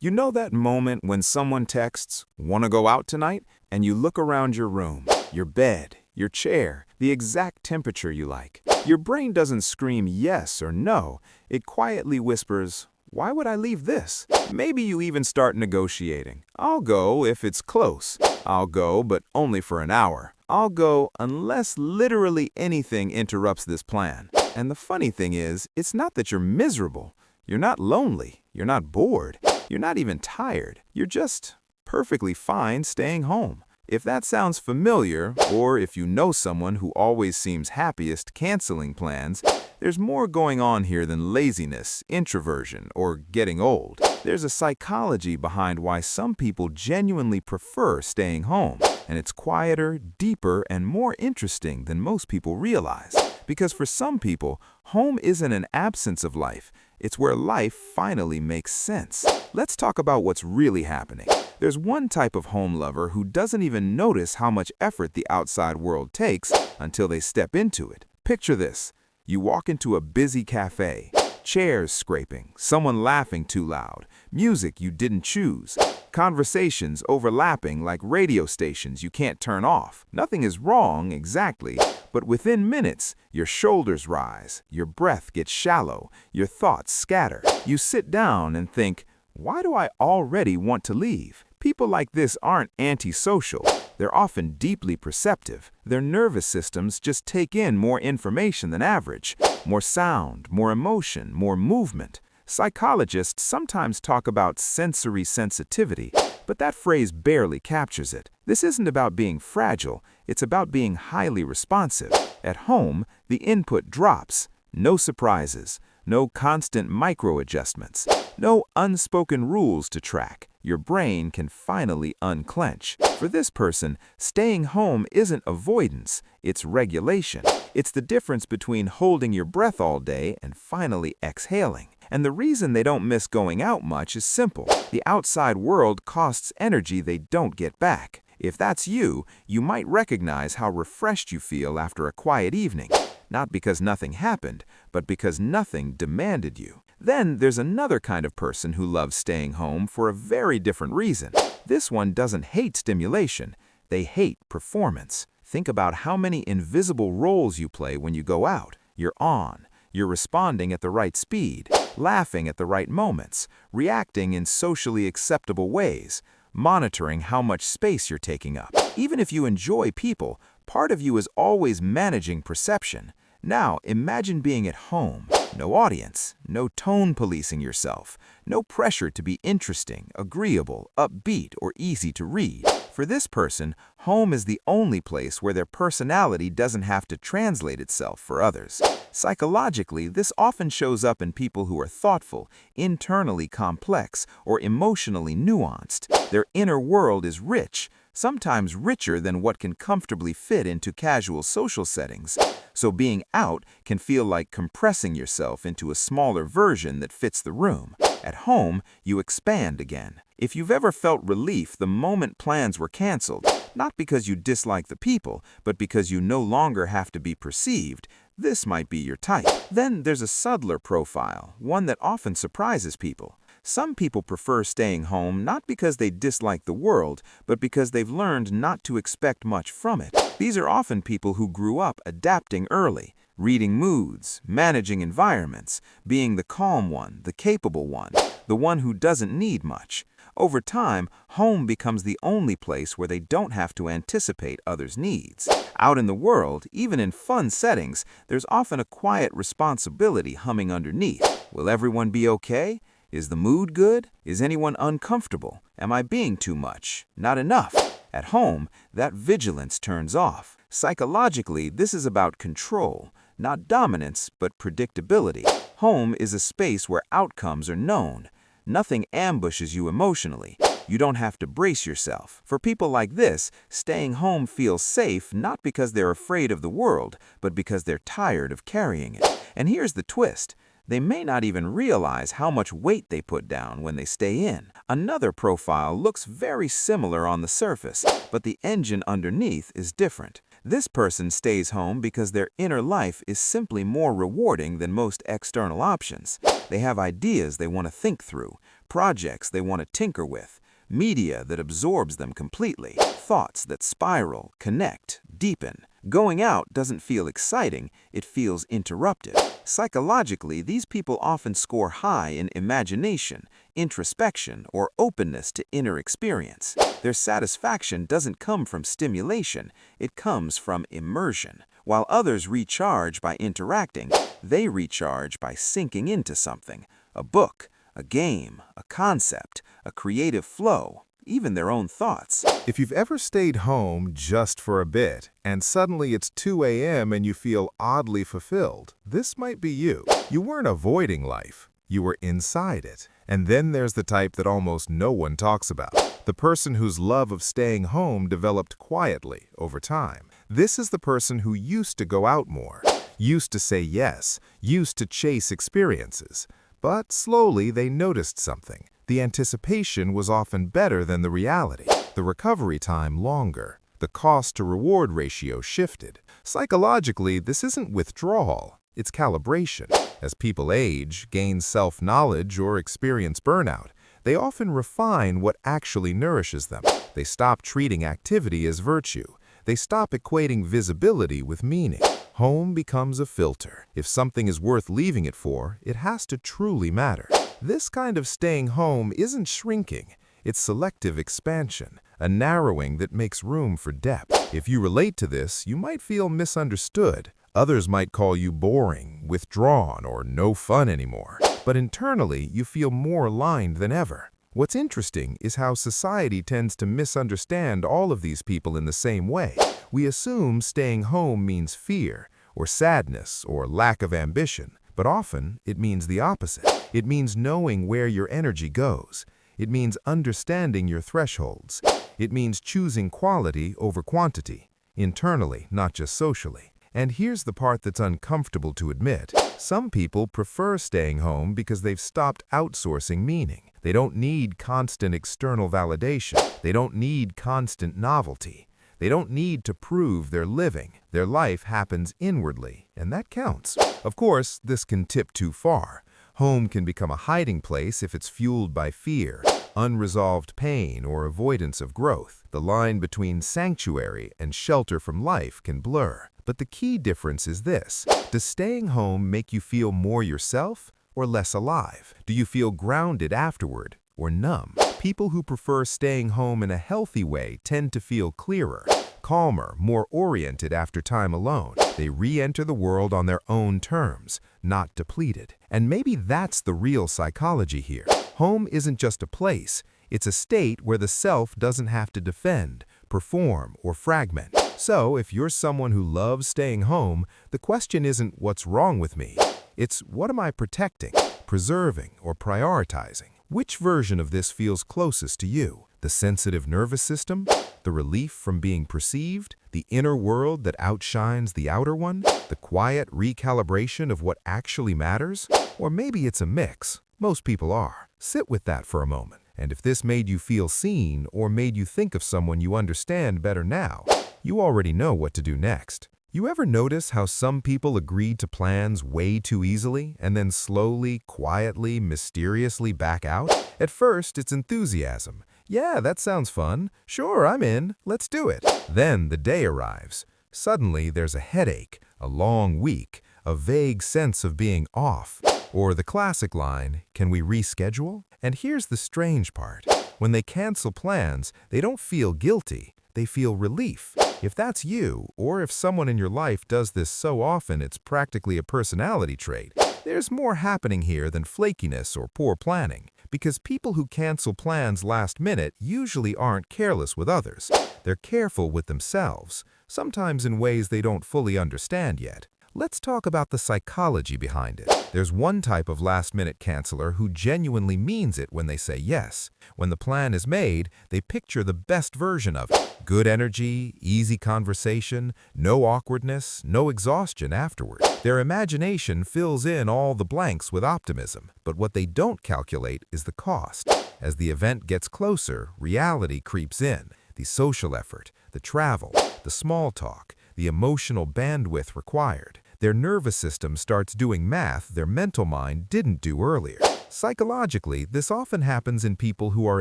You know that moment when someone texts, "Wanna go out tonight?" and you look around your room, your bed, your chair, the exact temperature you like. Your brain doesn't scream yes or no. It quietly whispers, "Why would I leave this?" Maybe you even start negotiating. "I'll go if it's close. I'll go, but only for an hour. I'll go unless literally anything interrupts this plan." And the funny thing is, it's not that you're miserable. You're not lonely. You're not bored. You're not even tired. You're just perfectly fine staying home. If that sounds familiar, or if you know someone who always seems happiest canceling plans, there's more going on here than laziness, introversion, or getting old. There's a psychology behind why some people genuinely prefer staying home, and it's quieter, deeper, and more interesting than most people realize. Because for some people, home isn't an absence of life, it's where life finally makes sense. Let's talk about what's really happening. There's one type of home lover who doesn't even notice how much effort the outside world takes until they step into it. Picture this. You walk into a busy cafe, chairs scraping, someone laughing too loud, music you didn't choose, conversations overlapping like radio stations you can't turn off. Nothing is wrong exactly, but within minutes, your shoulders rise, your breath gets shallow, your thoughts scatter. You sit down and think, why do I already want to leave? People like this aren't antisocial. They're often deeply perceptive. Their nervous systems just take in more information than average. More sound, more emotion, more movement. Psychologists sometimes talk about sensory sensitivity, but that phrase barely captures it. This isn't about being fragile, it's about being highly responsive. At home, the input drops. No surprises, no constant micro-adjustments, no unspoken rules to track. Your brain can finally unclench. For this person, staying home isn't avoidance, it's regulation. It's the difference between holding your breath all day and finally exhaling. And the reason they don't miss going out much is simple. The outside world costs energy they don't get back. If that's you, you might recognize how refreshed you feel after a quiet evening. Not because nothing happened, but because nothing demanded you. Then there's another kind of person who loves staying home for a very different reason. This one doesn't hate stimulation, they hate performance. Think about how many invisible roles you play when you go out. You're on, you're responding at the right speed, laughing at the right moments, reacting in socially acceptable ways, monitoring how much space you're taking up. Even if you enjoy people, part of you is always managing perception. Now, imagine being at home. No audience, no tone policing yourself, no pressure to be interesting, agreeable, upbeat, or easy to read. For this person, home is the only place where their personality doesn't have to translate itself for others. Psychologically, this often shows up in people who are thoughtful, internally complex, or emotionally nuanced. Their inner world is rich, sometimes richer than what can comfortably fit into casual social settings. So being out can feel like compressing yourself into a smaller version that fits the room. At home, you expand again. If you've ever felt relief the moment plans were canceled, not because you dislike the people, but because you no longer have to be perceived, this might be your type. Then there's a subtler profile, one that often surprises people. Some people prefer staying home not because they dislike the world, but because they've learned not to expect much from it. These are often people who grew up adapting early, reading moods, managing environments, being the calm one, the capable one, the one who doesn't need much. Over time, home becomes the only place where they don't have to anticipate others' needs. Out in the world, even in fun settings, there's often a quiet responsibility humming underneath. Will everyone be okay? Is the mood good? Is anyone uncomfortable? Am I being too much? Not enough? At home, that vigilance turns off. Psychologically, this is about control, not dominance, but predictability. Home is a space where outcomes are known. Nothing ambushes you emotionally. You don't have to brace yourself. For people like this, staying home feels safe not because they're afraid of the world, but because they're tired of carrying it. And here's the twist. They may not even realize how much weight they put down when they stay in. Another profile looks very similar on the surface, but the engine underneath is different. This person stays home because their inner life is simply more rewarding than most external options. They have ideas they want to think through, projects they want to tinker with, media that absorbs them completely, thoughts that spiral, connect, deepen. Going out doesn't feel exciting, it feels interruptive. Psychologically, these people often score high in imagination, introspection, or openness to inner experience. Their satisfaction doesn't come from stimulation, it comes from immersion. While others recharge by interacting, they recharge by sinking into something: a book, a game, a concept, a creative flow, even their own thoughts. If you've ever stayed home just for a bit, and suddenly it's 2 a.m. and you feel oddly fulfilled, this might be you. You weren't avoiding life, you were inside it. And then there's the type that almost no one talks about. The person whose love of staying home developed quietly over time. This is the person who used to go out more, used to say yes, used to chase experiences. But slowly they noticed something. The anticipation was often better than the reality. The recovery time longer. The cost-to-reward ratio shifted. Psychologically, this isn't withdrawal, it's calibration. As people age, gain self-knowledge, or experience burnout, they often refine what actually nourishes them. They stop treating activity as virtue. They stop equating visibility with meaning. Home becomes a filter. If something is worth leaving it for, it has to truly matter. This kind of staying home isn't shrinking, it's selective expansion, a narrowing that makes room for depth. If you relate to this, you might feel misunderstood. Others might call you boring, withdrawn, or no fun anymore. But internally, you feel more aligned than ever. What's interesting is how society tends to misunderstand all of these people in the same way. We assume staying home means fear, or sadness, or lack of ambition. But often, it means the opposite. It means knowing where your energy goes. It means understanding your thresholds. It means choosing quality over quantity, internally, not just socially. And here's the part that's uncomfortable to admit. Some people prefer staying home because they've stopped outsourcing meaning. They don't need constant external validation. They don't need constant novelty. They don't need to prove they're living. Their life happens inwardly, and that counts. Of course, this can tip too far. Home can become a hiding place if it's fueled by fear, unresolved pain, or avoidance of growth. The line between sanctuary and shelter from life can blur. But the key difference is this: does staying home make you feel more yourself or less alive? Do you feel grounded afterward or numb? People who prefer staying home in a healthy way tend to feel clearer, calmer, more oriented after time alone. They re-enter the world on their own terms, not depleted. And maybe that's the real psychology here. Home isn't just a place, it's a state where the self doesn't have to defend, perform, or fragment. So, if you're someone who loves staying home, the question isn't what's wrong with me. It's what am I protecting, preserving, or prioritizing? Which version of this feels closest to you? The sensitive nervous system? The relief from being perceived? The inner world that outshines the outer one? The quiet recalibration of what actually matters? Or maybe it's a mix. Most people are. Sit with that for a moment. And if this made you feel seen or made you think of someone you understand better now, you already know what to do next. You ever notice how some people agree to plans way too easily and then slowly, quietly, mysteriously back out? At first, it's enthusiasm. Yeah, that sounds fun. Sure, I'm in. Let's do it. Then the day arrives. Suddenly, there's a headache, a long week, a vague sense of being off. Or the classic line, can we reschedule? And here's the strange part. When they cancel plans, they don't feel guilty. They feel relief. If that's you, or if someone in your life does this so often it's practically a personality trait, there's more happening here than flakiness or poor planning. Because people who cancel plans last minute usually aren't careless with others. They're careful with themselves, sometimes in ways they don't fully understand yet. Let's talk about the psychology behind it. There's one type of last-minute canceller who genuinely means it when they say yes. When the plan is made, they picture the best version of it. Good energy, easy conversation, no awkwardness, no exhaustion afterward. Their imagination fills in all the blanks with optimism, but what they don't calculate is the cost. As the event gets closer, reality creeps in. The social effort, the travel, the small talk, the emotional bandwidth required. Their nervous system starts doing math their mental mind didn't do earlier. Psychologically, this often happens in people who are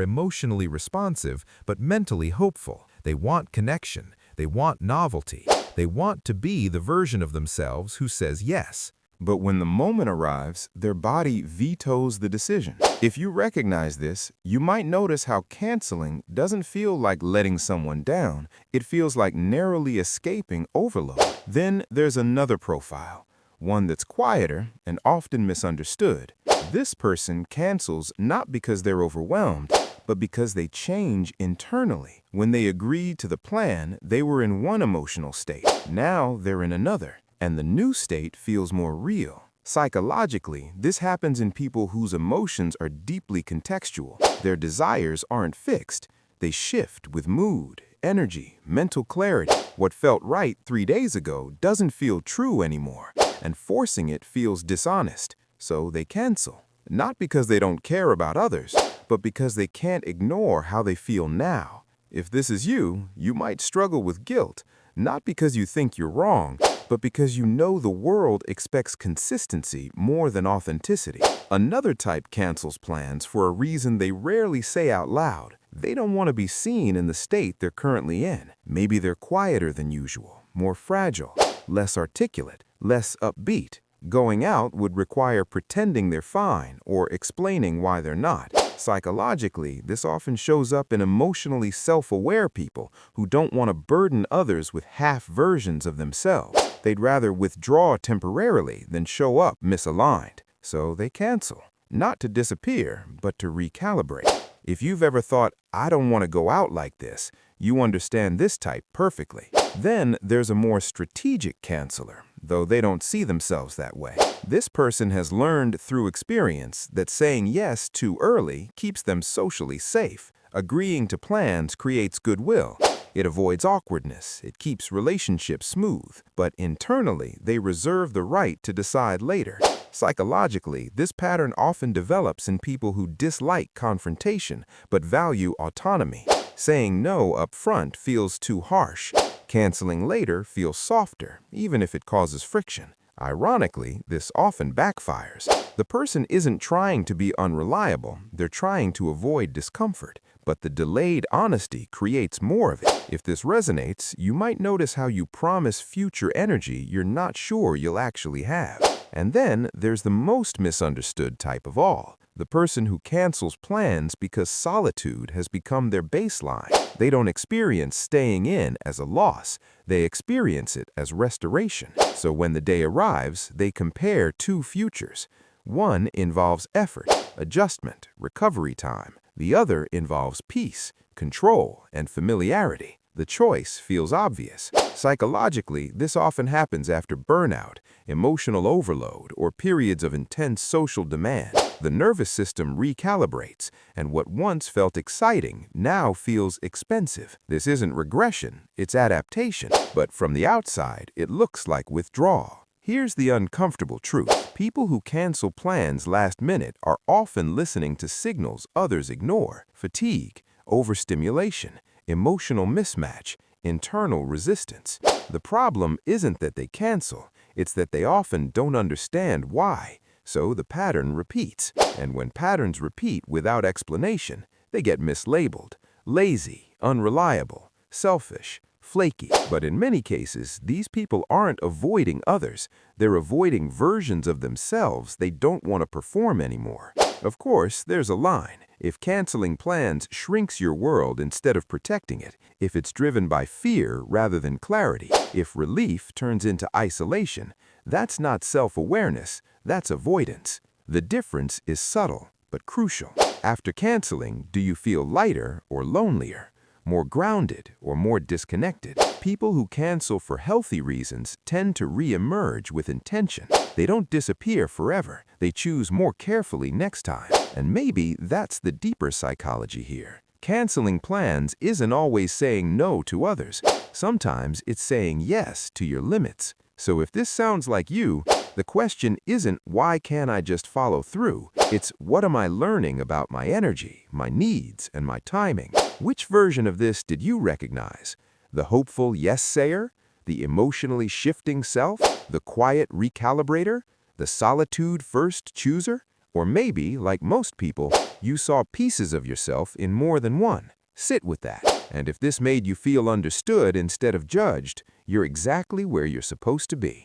emotionally responsive but mentally hopeful. They want connection. They want novelty. They want to be the version of themselves who says yes. But when the moment arrives, their body vetoes the decision. If you recognize this, you might notice how canceling doesn't feel like letting someone down. It feels like narrowly escaping overload. Then there's another profile, one that's quieter and often misunderstood. This person cancels not because they're overwhelmed, but because they change internally. When they agreed to the plan, they were in one emotional state. Now they're in another, and the new state feels more real. Psychologically, this happens in people whose emotions are deeply contextual. Their desires aren't fixed. They shift with mood, energy, mental clarity. What felt right 3 days ago doesn't feel true anymore, and forcing it feels dishonest. So they cancel, not because they don't care about others, but because they can't ignore how they feel now. If this is you, you might struggle with guilt, not because you think you're wrong, but because you know the world expects consistency more than authenticity. Another type cancels plans for a reason they rarely say out loud. They don't want to be seen in the state they're currently in. Maybe they're quieter than usual, more fragile, less articulate, less upbeat. Going out would require pretending they're fine or explaining why they're not. Psychologically, this often shows up in emotionally self-aware people who don't want to burden others with half versions of themselves. They'd rather withdraw temporarily than show up misaligned. So they cancel, not to disappear, but to recalibrate. If you've ever thought, I don't want to go out like this, you understand this type perfectly. Then there's a more strategic canceller, though they don't see themselves that way. This person has learned through experience that saying yes too early keeps them socially safe. Agreeing to plans creates goodwill. It avoids awkwardness. It keeps relationships smooth. But internally, they reserve the right to decide later. Psychologically, this pattern often develops in people who dislike confrontation but value autonomy. Saying no up front feels too harsh. Canceling later feels softer, even if it causes friction. Ironically, this often backfires. The person isn't trying to be unreliable, they're trying to avoid discomfort. But the delayed honesty creates more of it. If this resonates, you might notice how you promise future energy you're not sure you'll actually have. And then there's the most misunderstood type of all, the person who cancels plans because solitude has become their baseline. They don't experience staying in as a loss, they experience it as restoration. So when the day arrives, they compare two futures. One involves effort, adjustment, recovery time. The other involves peace, control, and familiarity. The choice feels obvious. Psychologically, this often happens after burnout, emotional overload, or periods of intense social demand. The nervous system recalibrates, and what once felt exciting now feels expensive. This isn't regression, it's adaptation. But from the outside, it looks like withdrawal. Here's the uncomfortable truth. People who cancel plans last minute are often listening to signals others ignore: fatigue, overstimulation, emotional mismatch, internal resistance. The problem isn't that they cancel, it's that they often don't understand why. So the pattern repeats. And when patterns repeat without explanation, they get mislabeled: lazy, unreliable, selfish, flaky. But in many cases, these people aren't avoiding others. They're avoiding versions of themselves they don't want to perform anymore. Of course, there's a line. If canceling plans shrinks your world instead of protecting it, if it's driven by fear rather than clarity, if relief turns into isolation, that's not self-awareness, that's avoidance. The difference is subtle, but crucial. After canceling, do you feel lighter or lonelier? More grounded or more disconnected? People who cancel for healthy reasons tend to re-emerge with intention. They don't disappear forever. They choose more carefully next time. And maybe that's the deeper psychology here. Canceling plans isn't always saying no to others. Sometimes it's saying yes to your limits. So if this sounds like you, the question isn't why can't I just follow through? It's what am I learning about my energy, my needs, and my timing? Which version of this did you recognize? The hopeful yes-sayer? The emotionally shifting self? The quiet recalibrator? The solitude first chooser? Or maybe, like most people, you saw pieces of yourself in more than one. Sit with that. And if this made you feel understood instead of judged, you're exactly where you're supposed to be.